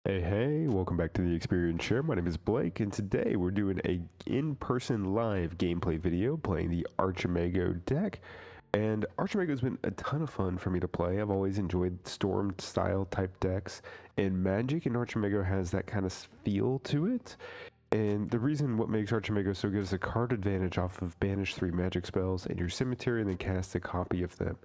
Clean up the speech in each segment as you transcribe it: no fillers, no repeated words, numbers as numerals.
Hey, welcome back to the Experience Share. My name is Blake, and today we're doing a in-person live gameplay video playing the Archimago deck. And Archimago has been a ton of fun for me to play. I've always enjoyed Storm-style type decks, and Magic and Archimago has that kind of feel to it. And the reason what makes Archimago so good is the card advantage off of banish 3 magic spells in your cemetery and then cast a copy of them.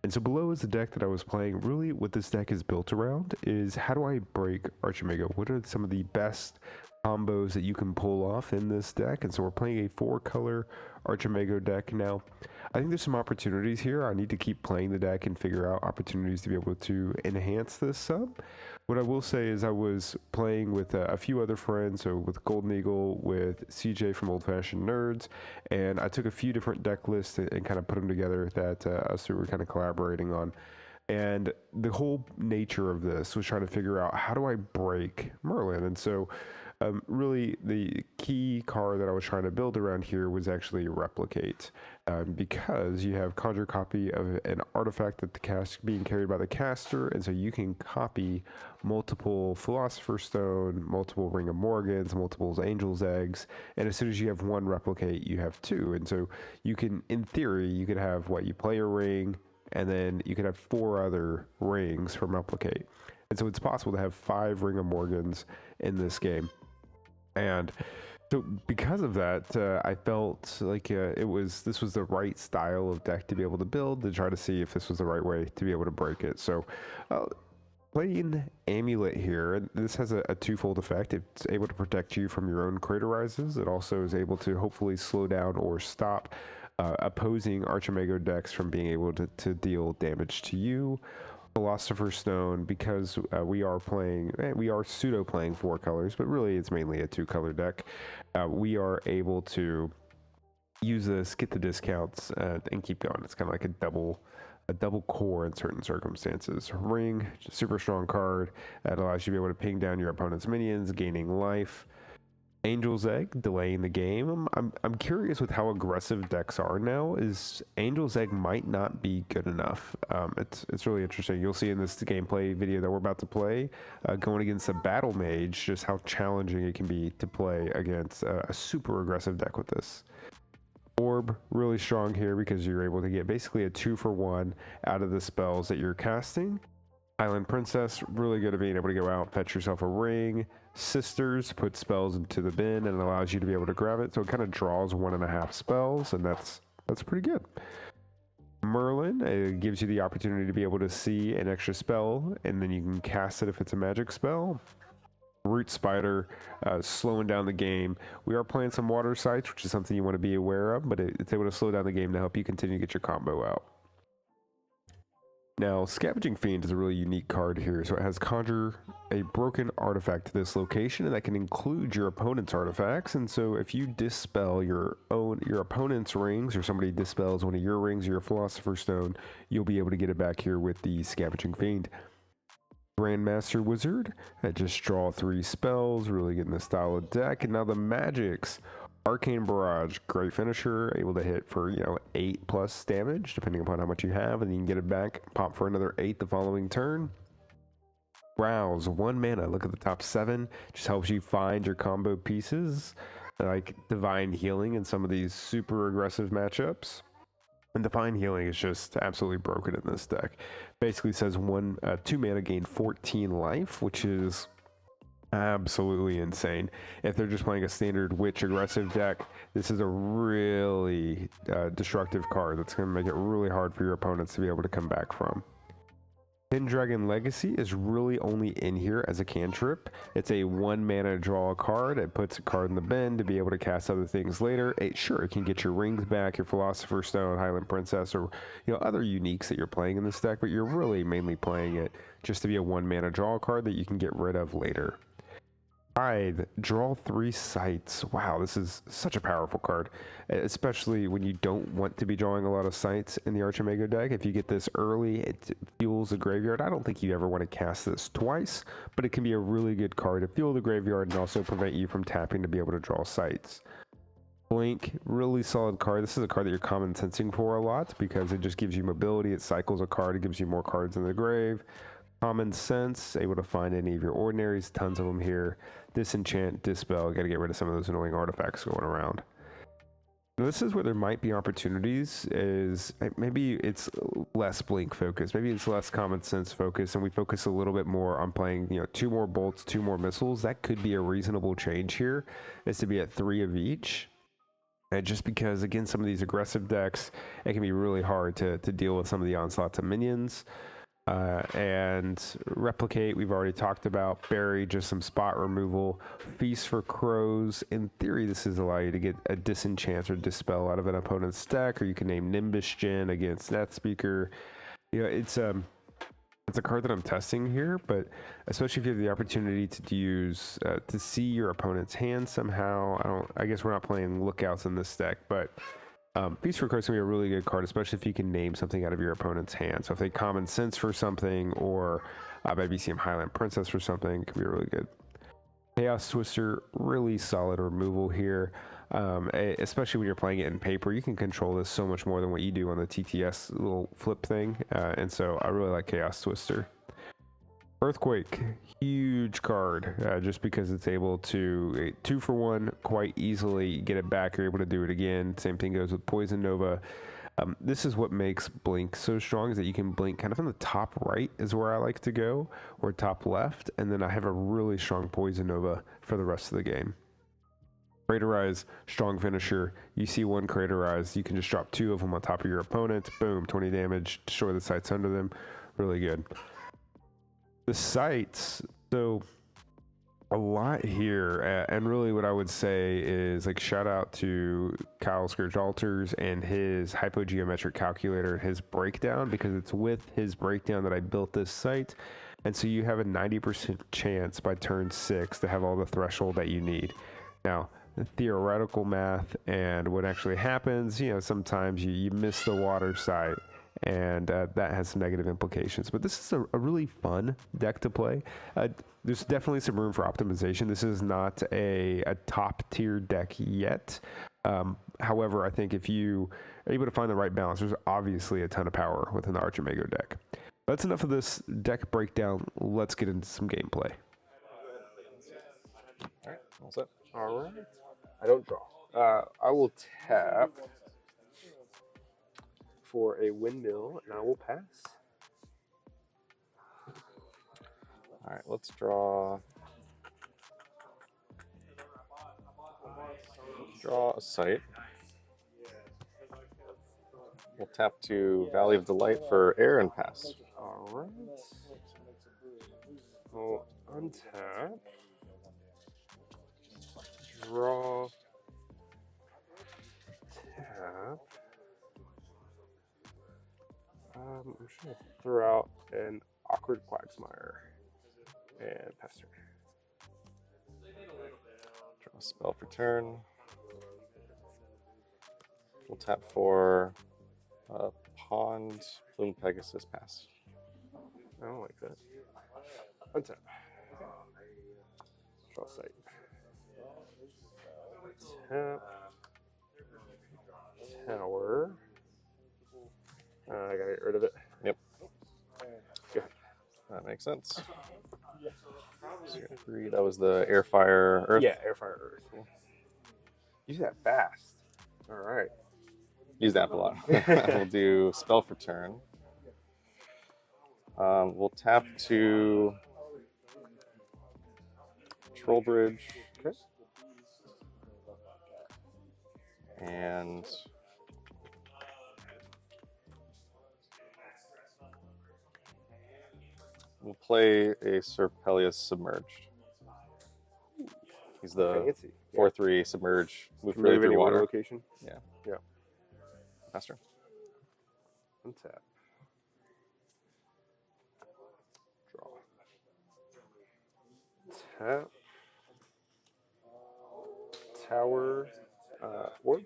And so below is the deck that I was playing. Really what this deck is built around is how do I break Archimago? What are some of the best combos that you can pull off in this deck? And so we're playing a 4-color Archimago deck. Now, I think there's some opportunities here. I need to keep playing the deck and figure out opportunities to be able to enhance this sub. What I will say is I was playing with a few other friends, so with Golden Eagle, with CJ from Old Fashioned Nerds, and I took a few different deck lists and kind of put them together that us two were kind of collaborating on. And the whole nature of this was trying to figure out how do I break Merlin. And so really the key card that I was trying to build around here was actually Replicate, because you have conjure copy of an artifact that the cast being carried by the caster, and so you can copy multiple Philosopher's Stone, multiple Ring of Morgans, multiple Angel's Eggs, and as soon as you have one Replicate, you have two. And so you can, in theory, you could have you play a ring, and then you could have 4 other rings from Replicate. And so it's possible to have 5 Ring of Morgans in this game. And so because of that, I felt like this was the right style of deck to be able to build, to try to see if this was the right way to be able to break it. So playing Amulet here, this has a twofold effect. It's able to protect you from your own Craterizes. It also is able to hopefully slow down or stop opposing Archimago decks from being able to deal damage to you. Philosopher's Stone, because we are pseudo playing 4 colors, but really it's mainly a 2-color deck. We are able to use this, get the discounts, and keep going. It's kind of like a double core in certain circumstances. Ring, super strong card that allows you to be able to ping down your opponent's minions, gaining life. Angel's Egg, delaying the game. I'm curious with how aggressive decks are now. Is Angel's Egg might not be good enough. It's really interesting. You'll see in this gameplay video that we're about to play, going against a Battle Mage, just how challenging it can be to play against a super aggressive deck with this. Orb, really strong here because you're able to get basically a 2-for-1 out of the spells that you're casting. Island Princess, really good at being able to go out, fetch yourself a ring. Sisters, put spells into the bin and allows you to be able to grab it. So it kind of draws 1.5 spells, and that's pretty good. Merlin, it gives you the opportunity to be able to see an extra spell, and then you can cast it if it's a magic spell. Root Spider, slowing down the game. We are playing some water sites, which is something you want to be aware of, but it's able to slow down the game to help you continue to get your combo out. Now, Scavenging Fiend is a really unique card here. So it has conjure a broken artifact to this location, and that can include your opponent's artifacts. And so if you dispel your opponent's rings, or somebody dispels one of your rings or your Philosopher's Stone, you'll be able to get it back here with the Scavenging Fiend. Grandmaster Wizard, just draw 3 spells, really getting the style of deck. And now the magics. Arcane Barrage, great finisher, able to hit for 8+ damage depending upon how much you have, and you can get it back, pop for another 8 the following turn. Rouse, 1 mana, look at the top 7, just helps you find your combo pieces like Divine Healing in some of these super aggressive matchups. And Divine Healing is just absolutely broken in this deck. Basically says 2 mana gain 14 life, which is absolutely insane. If they're just playing a standard witch aggressive deck, this is a really destructive card that's going to make it really hard for your opponents to be able to come back from. Pendragon Legacy is really only in here as a cantrip. It's a 1 mana draw a card. It puts a card in the bin to be able to cast other things later. It can get your rings back, your Philosopher's Stone, Highland Princess, or other uniques that you're playing in this deck, but you're really mainly playing it just to be a 1 mana draw card that you can get rid of later. Tithe, draw 3 sites. Wow, this is such a powerful card, especially when you don't want to be drawing a lot of sites in the Archimago deck. If you get this early, it fuels the graveyard. I don't think you ever want to cast this twice, but it can be a really good card to fuel the graveyard and also prevent you from tapping to be able to draw sites. Blink, really solid card. This is a card that you're common sensing for a lot because it just gives you mobility. It cycles a card. It gives you more cards in the grave. Common Sense, able to find any of your ordinaries, tons of them here. Disenchant, Dispel, got to get rid of some of those annoying artifacts going around. Now, this is where there might be opportunities, is maybe it's less blink focus, maybe it's less Common Sense focus, and we focus a little bit more on playing, 2 more bolts, 2 more missiles. That could be a reasonable change here, is to be at 3 of each. And just because, again, some of these aggressive decks, it can be really hard to deal with some of the onslaughts of minions. And Replicate, we've already talked about. Bury, just some spot removal. Feast for Crows. In theory, this is allow you to get a Disenchant or Dispel out of an opponent's deck, or you can name Nimbus Gen against Net Speaker. It's a card that I'm testing here, but especially if you have the opportunity to use to see your opponent's hand somehow. I guess we're not playing Lookouts in this deck, but Feast for Crows can be a really good card, especially if you can name something out of your opponent's hand. So if they Common Sense for something, or maybe see him Highland Princess for something, it could be really good. Chaos Twister, really solid removal here, especially when you're playing it in paper. You can control this so much more than what you do on the TTS little flip thing, and so I really like Chaos Twister. Earthquake, huge card, just because it's able to 2 for 1 quite easily, get it back, you're able to do it again. Same thing goes with Poison Nova. This is what makes Blink so strong, is that you can blink kind of in the top right is where I like to go, or top left, and then I have a really strong Poison Nova for the rest of the game. Craterize, strong finisher. You see one Craterize, you can just drop 2 of them on top of your opponent. Boom, 20 damage, destroy the sights under them. Really good. The sights, so a lot here, and really what I would say is, like, shout out to Kyle Scourge Alters and his hypogeometric calculator, his breakdown, because it's with his breakdown that I built this site. And so you have a 90% chance by turn 6 to have all the threshold that you need. Now, the theoretical math and what actually happens, sometimes you miss the water site, and that has some negative implications. But this is a really fun deck to play. There's definitely some room for optimization. This is not a top tier deck yet. However, I think if you are able to find the right balance, there's obviously a ton of power within the Archimago deck. That's enough of this deck breakdown. Let's get into some gameplay. All right, all set. All right. I don't draw. I will tap for a windmill, and I will pass. All right, let's draw a site. We'll tap to Valley of Delight for air and pass. All right. We'll untap. Draw. Tap. I'm just going to throw out an Awkward Quagsmire and pass turn. Draw a spell for turn. We'll tap for Pond, Plume Pegasus, pass. I don't like that. Untap. Draw site. Tap. Tower. I gotta get rid of it. Yep. Good. That makes sense. So that was the Air, Fire, Earth? Yeah, Air, Fire, Earth. Cool. Use that fast. All right. Use that a lot. We'll do spell for turn. We'll tap to Troll Bridge. Okay. And we'll play a Serpelius Submerged. He's the 4/3 submerge. Move freely through water. Location. Yeah. Yeah. Faster. Untap. Draw. Tap. Tower. Orb.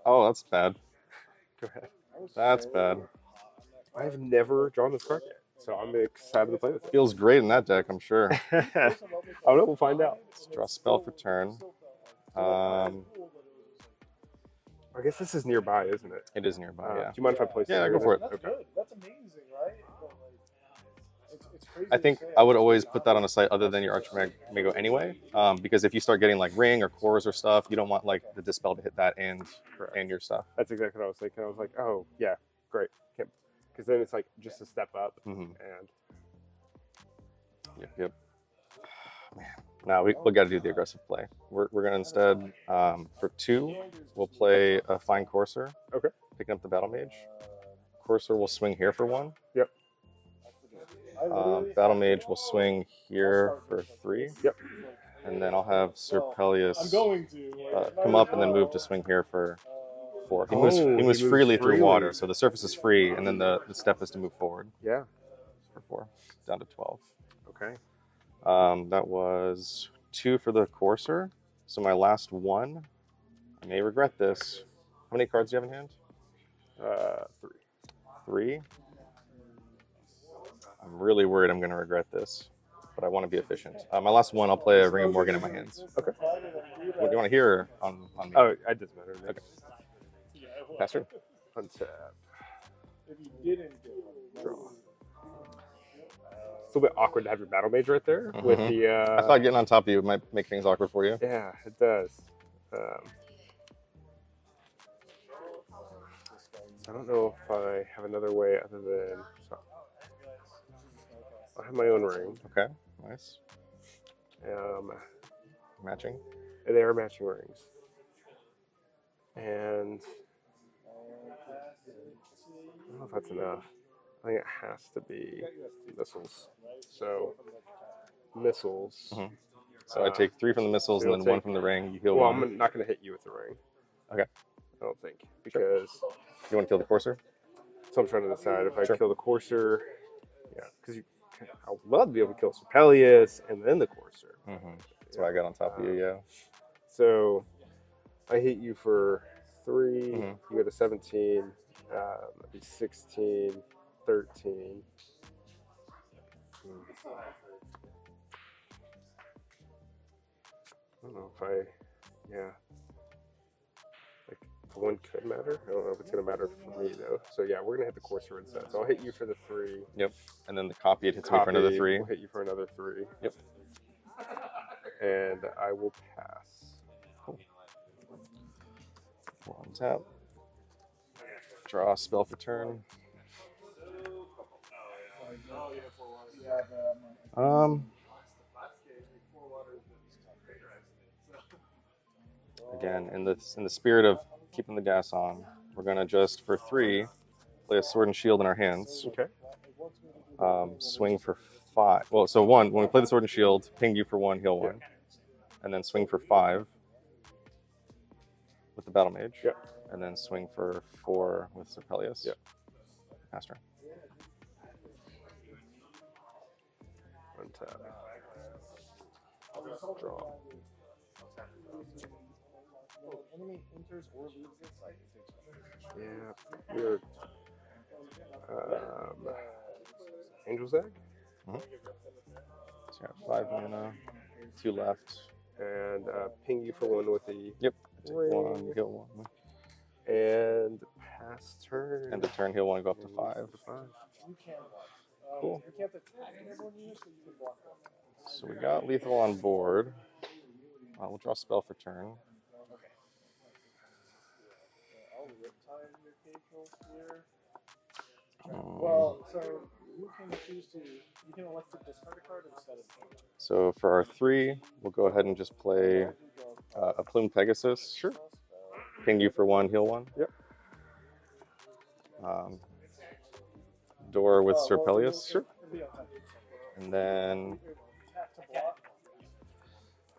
Oh, that's bad. Go ahead. That's bad. I've never drawn this card yet, so I'm excited to play with it. Feels great in that deck, I'm sure. I don't know. We'll find out. Let's draw a spell for turn. I guess this is nearby, isn't it? It is nearby, yeah. Do you mind if I place it? Yeah, go for it. Okay. That's amazing, right? I think I would always put that on a site other than your Archimago anyway, because if you start getting like ring or cores or stuff, you don't want like the dispel to hit that and your stuff. That's exactly what I was thinking. I was like, oh yeah, great, because then it's like just a step up. Mm-hmm. And yep. Man, now we got to do the aggressive play. We're gonna instead for 2, we'll play a fine courser. Okay. Picking up the battle mage. Courser will swing here for 1. Yep. Battle mage will swing here for 3. Yep. And then I'll have Serpelius come up and then move to swing here for 4. He moves freely through water, so the surface is free, and then the step is to move forward. Yeah. For 4, down to 12. Okay. That was 2 for the courser. So my last 1, I may regret this. How many cards do you have in hand? 3. 3. I'm really worried I'm going to regret this, but I want to be efficient. My last 1, I'll play a Ring of Morgan in my hands. Okay. What do you want to hear on me? Oh, it doesn't matter. Okay. Pass turn. Untap. Draw. It's a little bit awkward to have your battle mage right there with the. I thought getting on top of you might make things awkward for you. Yeah, it does. I don't know if I have another way other than. I have my own ring. Okay, nice. Matching. They are matching rings. And I don't know if that's enough. I think it has to be missiles. So missiles. Mm-hmm. So I take 3 from the missiles and then 1 from the ring. You heal well, 1. I'm not going to hit you with the ring. Okay. I don't think because you want to kill the courser. So I'm trying to decide if I kill the courser. Yeah, because I would love to be able to kill Serpelius and then the courser. Mm-hmm. That's why I got on top of you. Yeah. So I hit you for 3. Mm-hmm. You go to 17. That'd be 16, 13. I don't know if like the 1 could matter. I don't know if it's gonna matter for me though. So yeah, we're gonna hit the courser instead. So I'll hit you for the 3. Yep. And then the copy it hits me for another 3. We'll hit you for another 3. Yep. And I will pass. Cool. 1 tap. Draw a spell for turn. Again, in the spirit of keeping the gas on, we're gonna just for 3 play a sword and shield in our hands. Okay. Swing for 5. Well, so 1 when we play the sword and shield, ping you for 1, heal 1, and then swing for 5 with the battle mage. Yep. And then swing for 4 with Serpelius. Yep. Pass turn. Untap. Draw. Enemy enters or leaves this site. Yeah. Weird. Angel's Egg. Mm-hmm. So you got 5 mana, 2 left. And ping you for 1 with the. Yep. Take 1, heal 1. And pass turn. And the turn heal 1, go up to 5. You can. Cool. You can't attack everyone here, so you can block them. So we got lethal on board. We'll draw a spell for turn. I'll rip time your occasional here. Well, so you can choose to. You can elect to discard a card instead of. So for our 3, we'll go ahead and just play a Plumed Pegasus. Sure. Ping you for 1, heal 1. Yep. Door with Serpelius. Sure. And then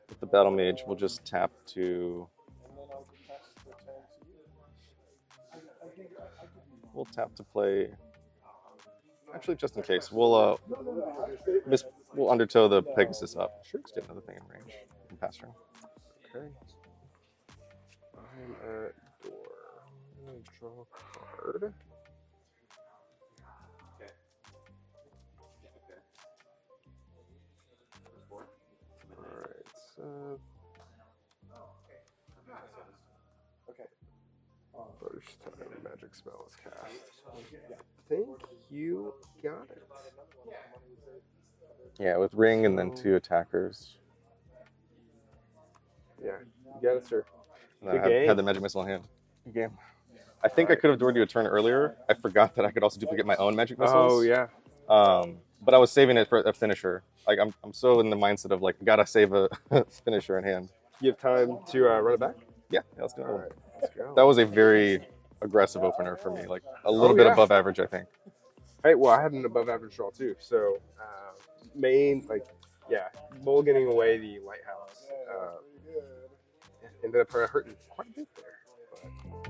with the Battle Mage, we'll just tap to. We'll tap to play. Actually, just in case, we'll undertow the Pegasus up. Sure. Let's get another thing in range and pass turn. Okay. I'm at door. I'm gonna draw a card. Alright, so first time magic spell is cast. I think you got it. Yeah, with ring and then 2 attackers. Yeah, you got it, sir. And then Good I game. had the magic missile in hand. Good game. I think I could have doored you a turn earlier. I forgot that I could also duplicate my own magic missiles. Oh yeah. But I was saving it for a finisher. Like I'm so in the mindset of like gotta save a finisher in hand. You have time to run it back? Yeah, let's do it. All right, let's go. That was a very aggressive opener for me. Like a little bit above average, I think. Hey, well, I had an above average draw too. So mulliganing away the lighthouse ended up hurting quite a bit there. But